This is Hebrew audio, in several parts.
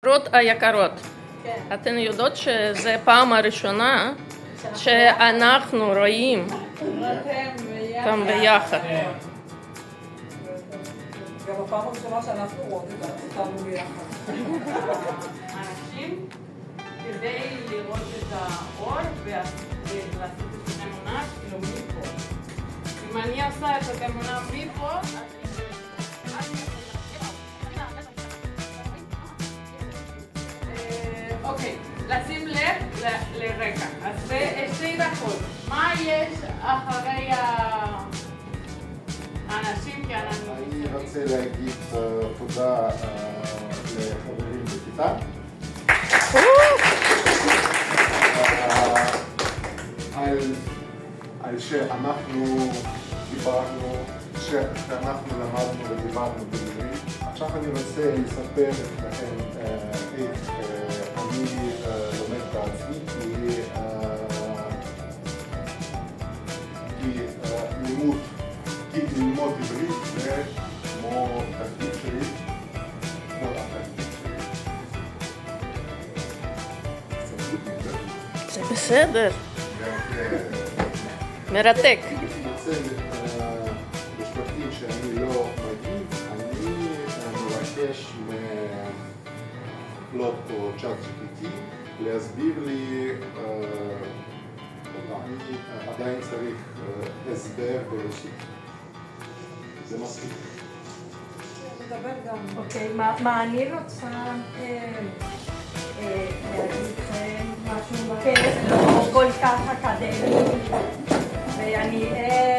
רות היקרות, אתן יודעות שזה פעם הראשונה שאנחנו רואים אותם ביחד. גם הפעם הראשונה שאנחנו רואות אותנו ביחד. אנשים כדי לראות את האור ולעשות את התמונה כאילו מפה. אם אני עושה את התמונה מפה, אוקיי, לשים לב לרקע. אז זה שתי דקות. מה יש אחרי האנשים כאנחנו... אני רוצה להגיד תודה לחברים בכיתה. על שאנחנו דיברנו, שאנחנו למדנו ודיברנו בעברית. עכשיו אני רוצה לספר לכם איך אני לומד בעצמי, כי ללמוד עברית זה כמו תפקיד שלי, כמו התפקיד שלי. זה בסדר. מרתק. אני רוצה בשלבים שאני לא מגיב, אני מבקש מפלוט או צ'אט GPT להסביר לי, אני עדיין צריך הסבר ברוסית. זה מספיק. אוקיי, מה אני רוצה להגיד לכם משהו כיף, לא כל כך אקדמי, ואני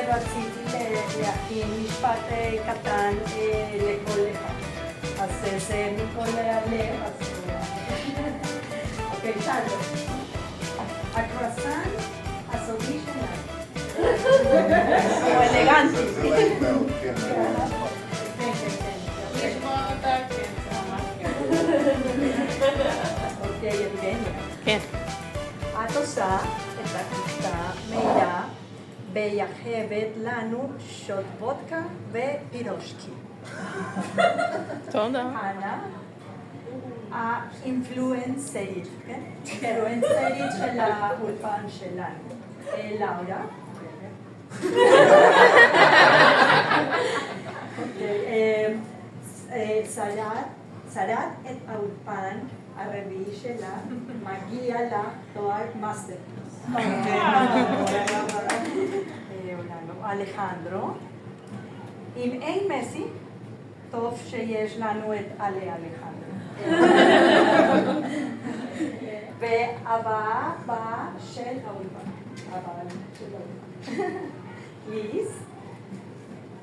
רציתי להכין משפט קטן לכל אחד, אז זה מכל הלב, אז אוקיי, שלום. הקרואסן הסודי שלנו. הוא אלגנטי. זה מאוד, כן. לשמוע אותה, כן, זה ממש כן. אוקיי, יבגניה. כן. את עושה את הכיתה מידע ביחבת לנו שוט וודקה ופירושקי. תודה. אנה, האינפלואנסרית, כן? האינפלואנסרית של האולפן שלנו. לאורה. שרת את האולפן הרביעי שלה, מגיע לה תואר מאסטר. אלחנדרו. אם אין מסי, טוב שיש לנו את אלה אלחנדרו. והבאה של האולפן. ליז,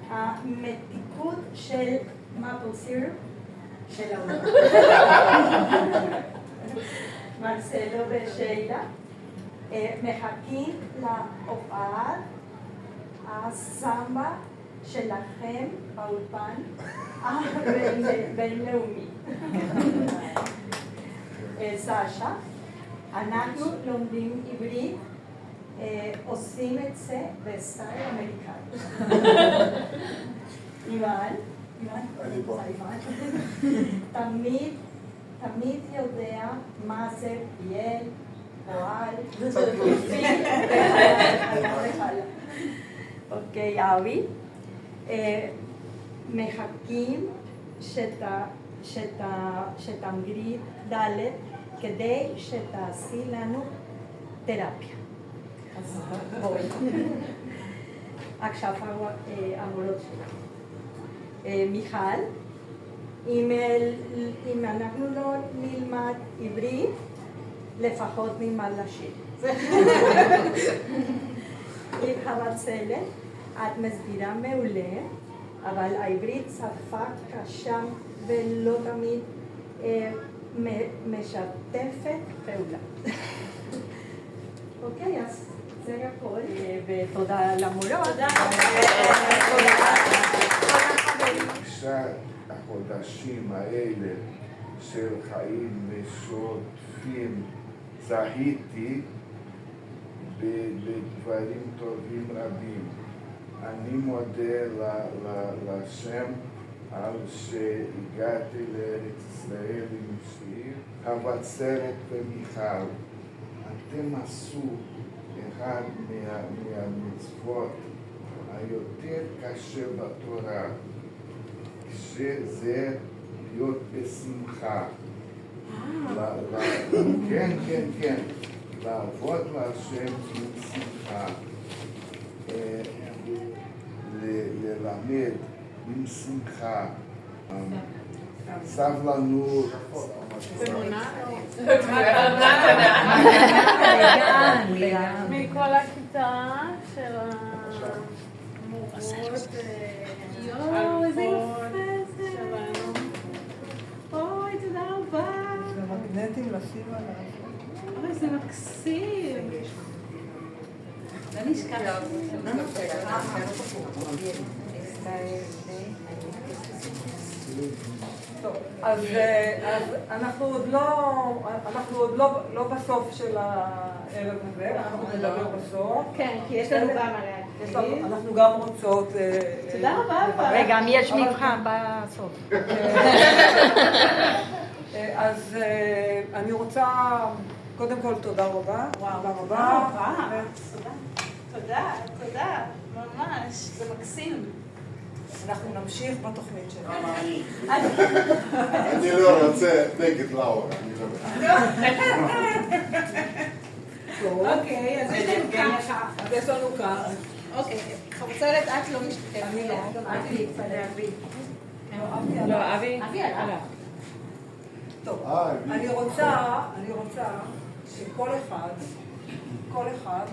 המתיקות של מפל סירופ של האולפן. מרסלו ושיילה מחכים להופעת הסמבה שלכם באולפן הבינלאומי. סשה, אנחנו לומדים עברית, עושים את זה בסטייל אמריקאי. איוון, תמיד יודע מה זה פיל, פועל, פיל, אוקיי, אבי, מחכים שתמגרי ד' כדי שתעשי לנו תרפיה. אז בואי. עכשיו המורות שלה. מיכל, אם אנחנו לא נלמד עברית, לפחות נלמד לשיר. עם חבצלת, את מסבירה מעולה, אבל העברית שפה קשה ולא תמיד משתפת פעולה. אוקיי, אז זה הכל, ותודה למורות. תודה. החודשים האלה של חיים משותפים זהיתי בדברים טובים רבים. אני מודה לשם על שהגעתי לארץ ישראל עם שיר הבצרת ומיכל, אתם עשו אחד מהמצוות היותר קשה בתורה, שזה להיות בשמחה. כן, כן, כן, לעבוד להשם בשמחה, ללמד עם שמחה, סבלנות. מכל הכיתה של המורות, יואו, איזה יפה זה. שלנו. אוי, תודה רבה. זה מגנטים לשים עליו. אוי, זה מקסים. לא נשכח. טוב, אז אנחנו עוד לא בסוף של הערב הזה, אנחנו נדבר בסוף. כן, כי יש לנו גם עליה. אנחנו גם רוצות... תודה רבה. וגם יש מבחן בסוף. אז אני רוצה, קודם כל תודה רבה. תודה רבה. תודה. ממש, זה מקסים. אנחנו נמשיך בתוכנית שלנו. אני לא רוצה נגד לאורה, אני לא אוקיי, אז יש לנו ככה. אז יש לנו כאן. אוקיי, חבוצלת את לא משתתפת. אני לא. לא, אבי? אבי עלה. טוב, אני רוצה שכל אחד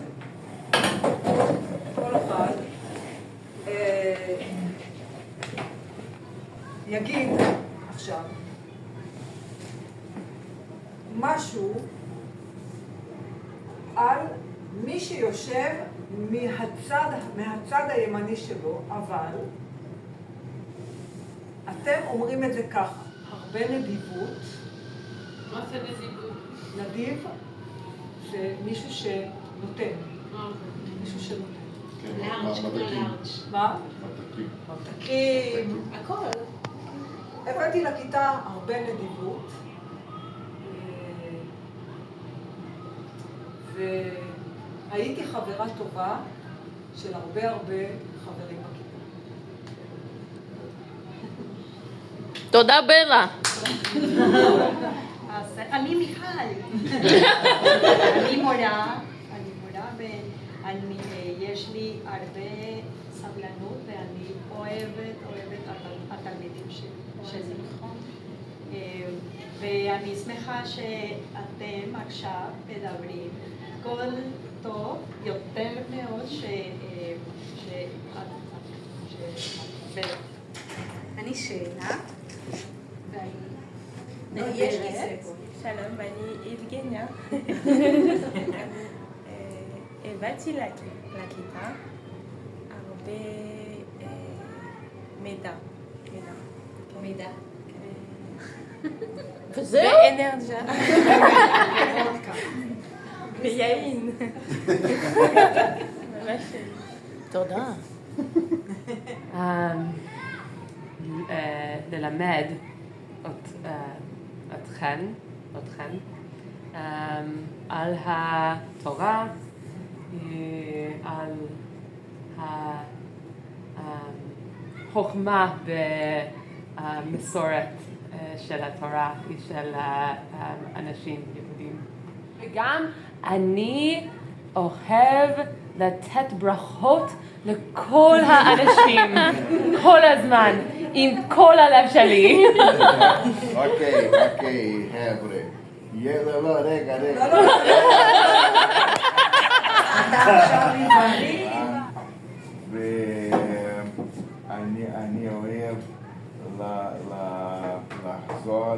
יגיד עכשיו משהו על מי שיושב מהצד הימני שלו, אבל אתם אומרים את זה ככה, הרבה נדיבות. מה זה נדיבות? נדיב זה מישהו שנותן, מישהו שנותן. לארג', כמו לארג'. מה? מתקים. הכל. הבאתי לכיתה הרבה נדיבות, והייתי חברה טובה של הרבה חברים בכיתה. תודה בלה. אז אני מיכל. אני מורה ויש לי הרבה סבלנות ואני אוהבת התלמידים שלי. ואני שמחה שאתם עכשיו מדברים כל טוב יותר מאוד אני שאלה יש לי ספר. שלום, אני יבגניה. הבאתי לכיתה הרבה מידע. וזהו? ואנרגיה. ויין. ממש. תודה. ללמד אתכם על התורה, על החוכמה במסורת של התורה של אנשים יהודים. וגם אני אוהב לתת ברכות לכל האנשים, כל הזמן, עם כל הלב שלי. אוקיי, חבר'ה. לא, רגע. אתה עכשיו לבני. ואני אוהב לחזור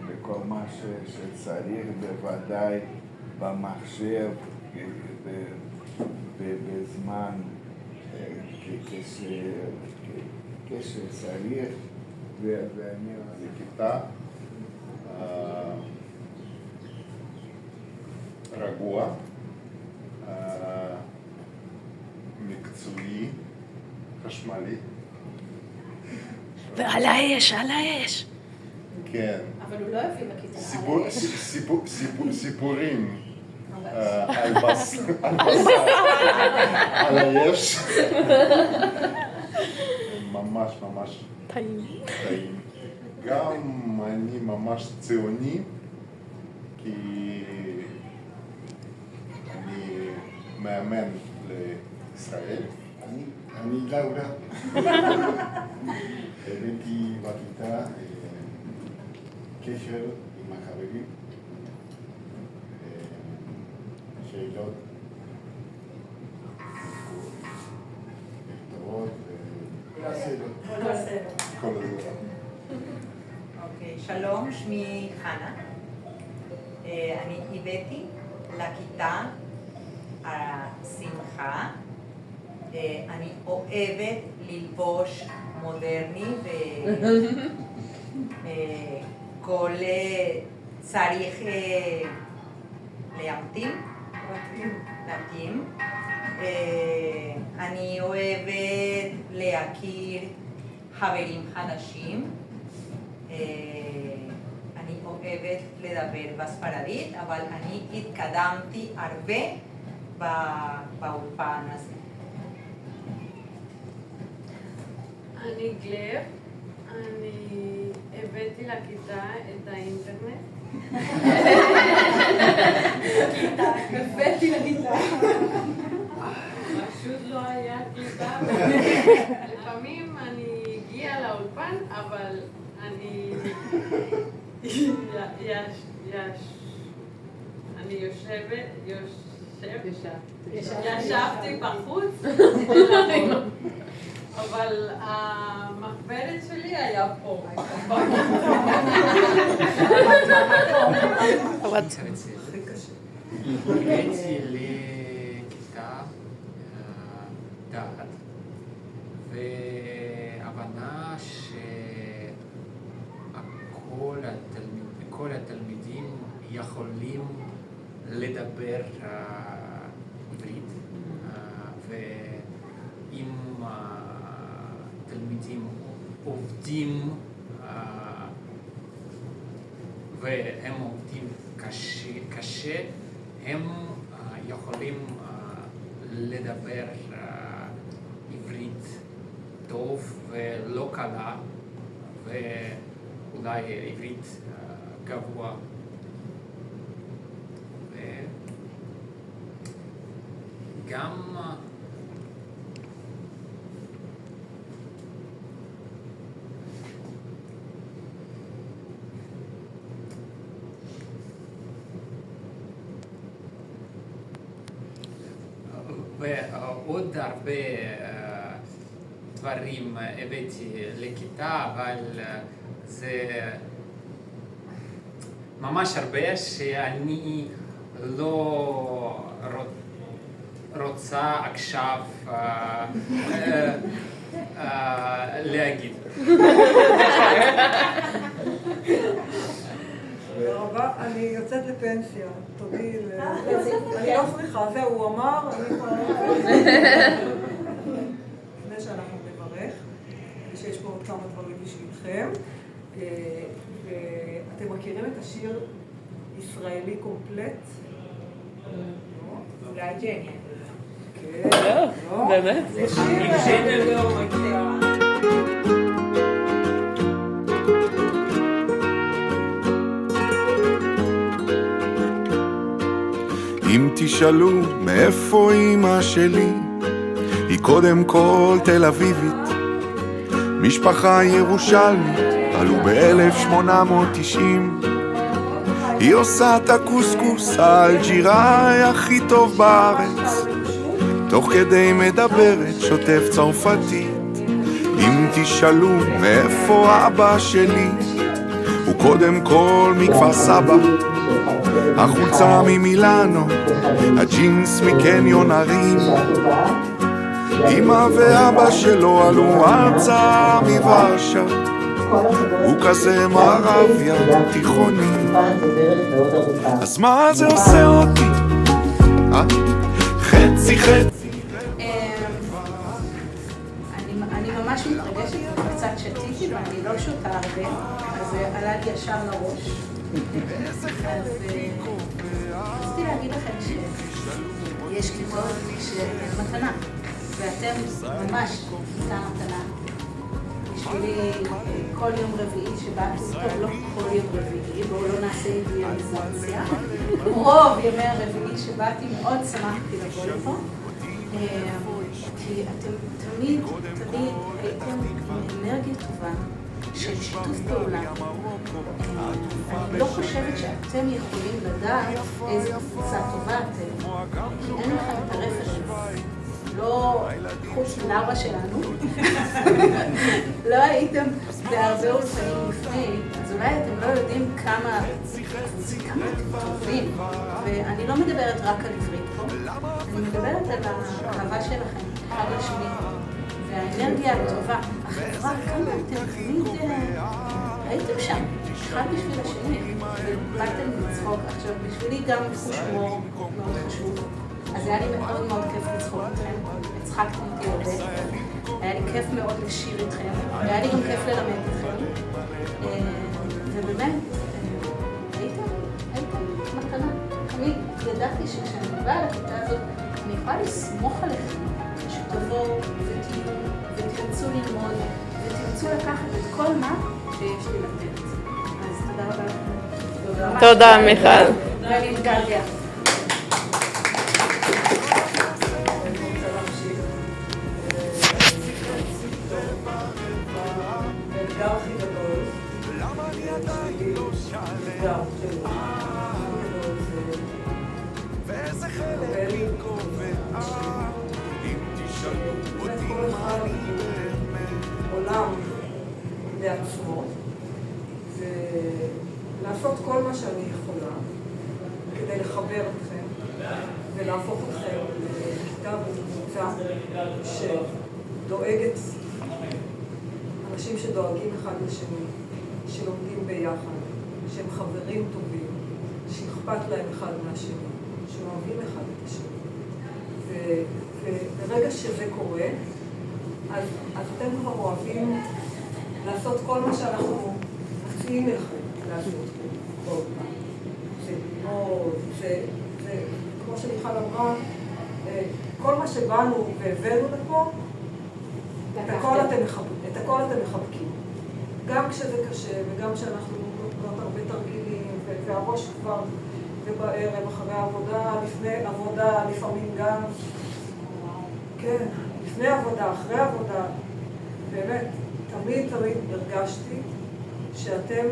בכל מה שצריך, בוודאי במחשב, בזמן כשצריך, ואני בכיתה רגוע, מקצועי, חשמלי. ועל האש, על האש. כן. אבל הוא לא הביא בכיתה. סיפורים על היש. ממש ממש טעים. גם אני ממש ציוני, כי אני מאמן לישראל. אני לאורה. הבאתי בכיתה קשר עם החברים, שאלות טובות וכל הסדר. כל הזמן. אוקיי, שלום, שמי חנה. אני הבאתי לכיתה השמחה. אני אוהבת ללבוש מודרני וכל צריך להתאים. אני אוהבת להכיר חברים חדשים. אני אוהבת לדבר בספרדית, אבל אני התקדמתי הרבה באולפן הזה. אני גלב, אני הבאתי לכיתה את האינטרנט. הבאתי לכיתה. פשוט לא היה קליטה. לפעמים אני הגיעה לאולפן, אבל אני ישבתי בחוץ, אבל המחברת שלי היה פה. הגעתי לכיתה דעת, והבנה שכל התלמידים יכולים לדבר עברית, ואם התלמידים עובדים והם עובדים קשה, הם יכולים לדבר עברית טוב ולא קלה, ואולי עברית גבוה. וגם ועוד הרבה דברים הבאתי לכיתה, אבל זה ממש הרבה שאני לא רוצה עכשיו להגיד. תודה רבה, אני יוצאת לפנסיה, תודי אני לא צריכה, זהו, הוא אמר, אני יכולה לפני שאנחנו נברך, ושיש פה עוד כמה דברים בשבילכם, ואתם מכירים את השיר ישראלי קומפלט? אולי ג'ניה. כן, באמת? זה שיר אם תשאלו מאיפה אמא שלי, היא קודם כל תל אביבית, משפחה ירושלמית, עלו ב-1890. היא עושה את הקוסקוס האלג'יראי הכי טוב בארץ, תוך כדי מדברת שוטף צרפתית. אם תשאלו מאיפה אבא שלי, הוא קודם כל מכפר סבא, החולצה ממילאנו, הג'ינס מקניון הרים. אמא ואבא שלו עלו ארצה מוורשה, הוא כזה מערב ים תיכוני. אז מה זה עושה אותי? חצי חצי. אני ממש מתרגשת, קצת שתיתי ואני לא שותה הרבה, אז זה עלה לי ישר לראש. אז רציתי להגיד לכם שיש כיתות שהן מתנה, ואתם ממש כיתה מתנה. בשבילי כל יום רביעי שבאתי, טוב, לא כל יום רביעי, בואו לא נעשה אידיאליזציה. רוב ימי הרביעי שבאתי מאוד שמחתי לבוא לפה, כי אתם תמיד הייתם עם אנרגיה טובה של שיתוף פעולה. אני לא חושבת שאתם יכולים לדעת איזה קבוצה טובה אתם, כי אין לכם את הרפרנס. לא, חוץ מלאורה שלנו, לא הייתם בהרבה אולפנים לפני, אז אולי אתם לא יודעים כמה טובים. ואני לא מדברת רק על עברית פה, אני מדברת על האהבה שלכם, אחד לשני, והאנרגיה הטובה. החברה, כמה אתם תמיד הייתם שם, אחד בשביל השני, ובאתם לצחוק. עכשיו, בשבילי גם חוש הומור מאוד חשוב. אז היה לי מאוד מאוד כיף לצחוק אתכם, הצחקתם אותי הרבה, היה לי כיף מאוד לשיר איתכם, והיה לי גם כיף ללמד אתכם, ובאמת, הייתם מתנה. תמיד ידעתי שכשאני באה לכיתה הזאת, אני יכולה לסמוך עליכם, שתבואו ותרצו ללמוד, ותרצו לקחת את כל מה שיש לי לתת. אז תודה רבה לכם. תודה, מיכל. ואני מתגעגעת. האתגר הכי גדול, האתגר שלי, זה לקבל כל אחד עולם לעצמו, ולעשות כל מה שאני יכולה כדי לחבר אתכם ולהפוך אתכם לכיתה וקבוצה שדואגת, אנשים שדואגים אחד לשני, שלומדים ביחד, שהם חברים טובים, שאכפת להם אחד מהשני, שאוהבים אחד את השני. וברגע שזה קורה, אז אתם כבר אוהבים לעשות כל מה שאנחנו מציעים לכם לעשות כל פעם. זה ללמוד, זה כמו שמיכל אמרה, כל מה שבאנו והבאנו לפה, את הכל אתם מחבקים. גם כשזה קשה וגם כשאנחנו נותנות הרבה תרגילים והראש כבר ובערב, אחרי העבודה, לפני עבודה, לפעמים גם. כן, לפני עבודה, אחרי עבודה. באמת, תמיד הרגשתי שאתם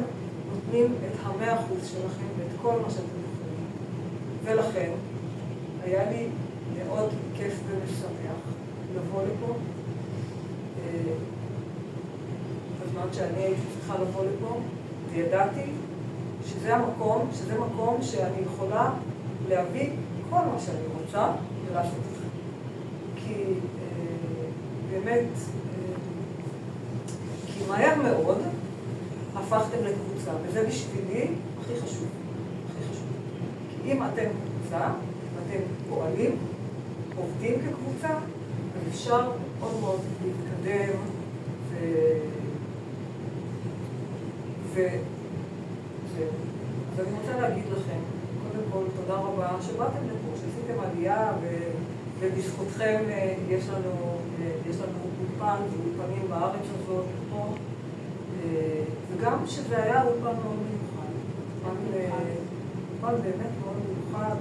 נותנים את 100% שלכם ואת כל מה שאתם יכולים. ולכן, היה לי מאוד כיף ומשמח לבוא לפה. בזמן שאני הייתי צריכה לבוא לפה, וידעתי שזה מקום שאני יכולה להביא כל מה שאני רוצה ולעשות את זה. כי באמת, כי מהר מאוד הפכתם לקבוצה, וזה בשבילי הכי חשוב. כי אם אתם קבוצה, ואתם פועלים, עובדים כקבוצה, אז אפשר מאוד מאוד להתקדם אז אני רוצה להגיד לכם, קודם כל, תודה רבה שבאתם לפה, שעשיתם עלייה, ובזכותכם יש לנו אולפן ואולפנים בארץ הזאת פה, וגם שזה היה אולפן מאוד מיוחד, אולפן באמת מאוד מיוחד,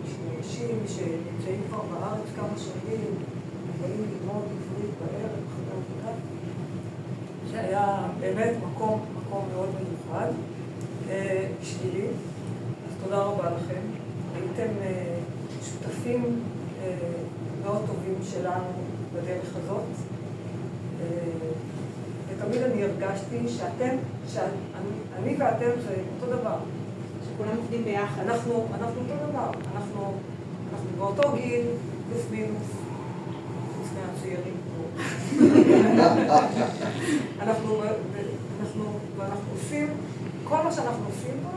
של אנשים שנמצאים כבר בארץ כמה שנים, באים ללמוד עברית בערב, אחרי עבודה. זה היה באמת מקום מאוד מיוחד בשבילי, אז תודה רבה לכם. הייתם שותפים מאוד טובים שלנו בדרך הזאת, ותמיד אני הרגשתי שאני ואתם זה אותו דבר. שכולם עובדים ביחד. אנחנו אותו דבר. אנחנו באותו גיל, פלוס מינוס, חוץ מהצעירים פה. אנחנו עושים, כל מה שאנחנו עושים פה,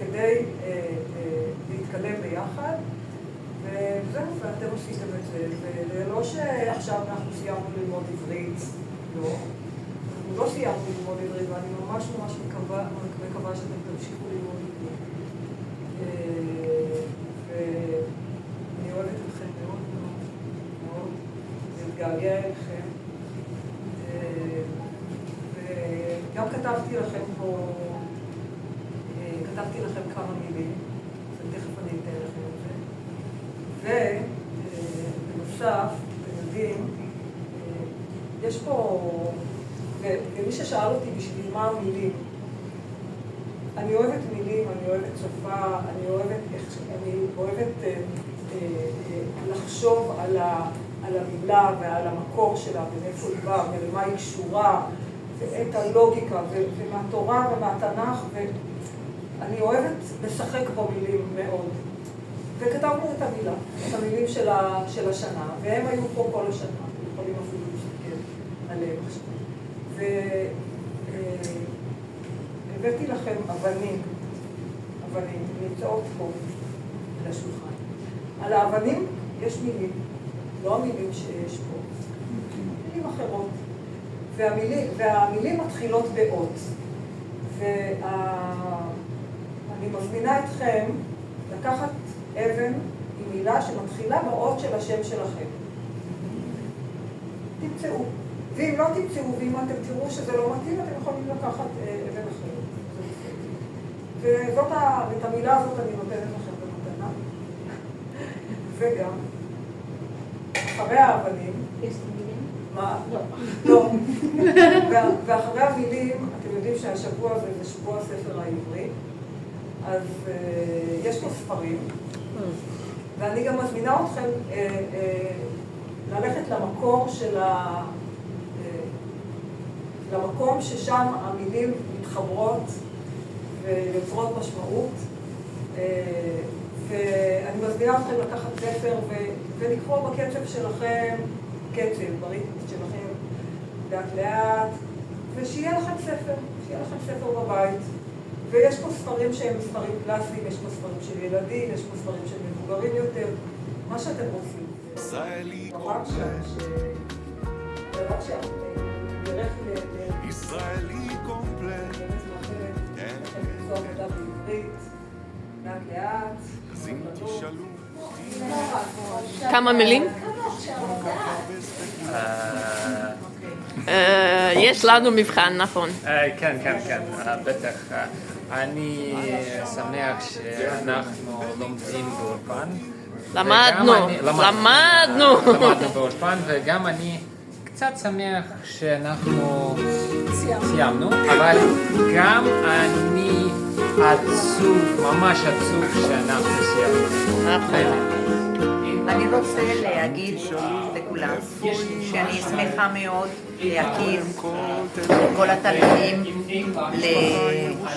כדי להתקדם ביחד, וזהו, ואתם עשיתם את זה. ולא שעכשיו אנחנו סיימנו ללמוד עברית, לא. אנחנו לא סיימתי ללמוד עברית, ואני ממש מקווה שאתם תמשיכו ללמוד עברית. ואני אוהבת אתכם מאוד מאוד מאוד, להתגעגע אליכם. וגם כתבתי לכם כמה מילים, ותכף אני אתן לכם את זה. ובנוסף, אתם יודעים, יש פה, ומי ששאל אותי בשביל מה המילים, אני אוהבת מילים, אני אוהבת שפה, אני אוהבת לחשוב על המילה ועל המקור שלה ומאיפה היא באה ולמה היא קשורה ואת הלוגיקה ומהתורה ומהתנ"ך, ואני אוהבת לשחק במילים מאוד. וכתבנו את המילים של השנה, והם היו פה כל השנה, יכולים אפילו להסתכל עליהם עכשיו. והבאתי לכם אבנים נמצאות פה על השולחן. על האבנים יש מילים, לא המילים שיש פה, מילים אחרות. והמילים מתחילות באות. ואני מזמינה אתכם לקחת אבן עם מילה שמתחילה באות של השם שלכם. תמצאו. ואם לא תמצאו, ואם אתם תראו שזה לא מתאים, אתם יכולים לקחת אבן אחרת. ואת המילה הזאת אני נותנת לכם במתנה. וגם, אחרי האבנים, מה? לא. ואחרי המילים, אתם יודעים שהשבוע הזה זה שבוע הספר העברי, אז יש פה ספרים, ואני גם מזמינה אתכם ללכת למקור למקום ששם המילים מתחברות ויוצרות משמעות, ואני מזמינה אתכם לקחת ספר ולקרוא בקצב שלכם, קצב, בריתמית שלכם, לאט לאט, ושיהיה לכם ספר בבית. ויש פה ספרים שהם ספרים קלאסיים, יש פה ספרים של ילדים, יש פה ספרים של מבוגרים יותר, מה שאתם רוצים. ישראלי קומפלט. לאט לאט. אז אם תשאלו כמה מילים? יש לנו מבחן, נכון. כן, בטח. אני שמח שאנחנו לומדים באולפן. למדנו באולפן, וגם אני קצת שמח שאנחנו סיימנו, אבל גם אני עצוב, ממש עצוב שאנחנו סיימנו. אני רוצה להגיד לכולם שאני שמחה מאוד להכיר את כל התלמידים,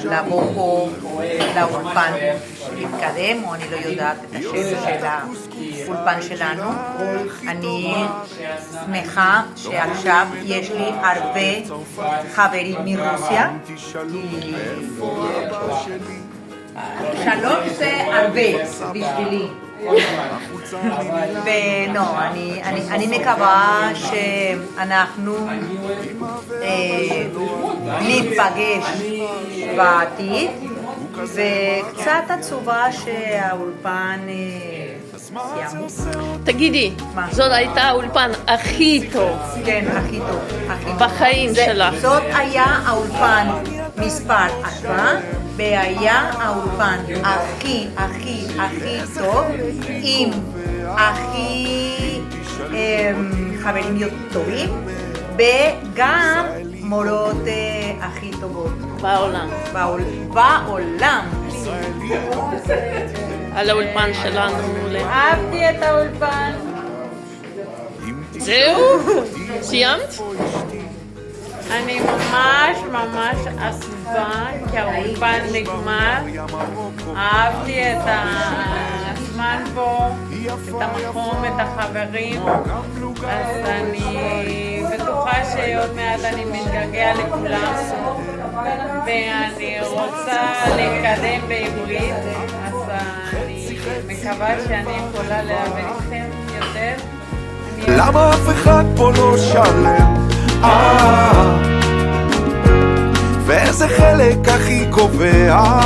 לבוא פה לאולפן להתקדם, או אני לא יודעת את השם של האולפן שלנו. אני שמחה שעכשיו יש לי הרבה חברים מרוסיה. שלום זה הרבה בשבילי. ולא, אני מקווה שאנחנו נתפגש בעתיד, וקצת עצובה שהאולפן סיימנו. תגידי, זאת הייתה האולפן הכי טוב. כן, הכי טוב. בחיים שלך. זאת היה האולפן מספר 4, והיה האולפן הכי טוב, עם הכי חברים טובים, וגם מורות הכי טובות. בעולם. על האולפן שלנו. אהבתי את האולפן. זהו? סיימת? אני ממש עצובה כי האולפן נגמר. אהבתי את הזמן פה, את המקום, את החברים. אז אני בטוחה שעוד מעט אני מתגעגע לכולם, ואני רוצה להתקדם בעברית, אז אני מקווה שאני יכולה להבין אתכם יותר. למה אף אחד פה לא שלם? ואיזה חלק הכי קובע.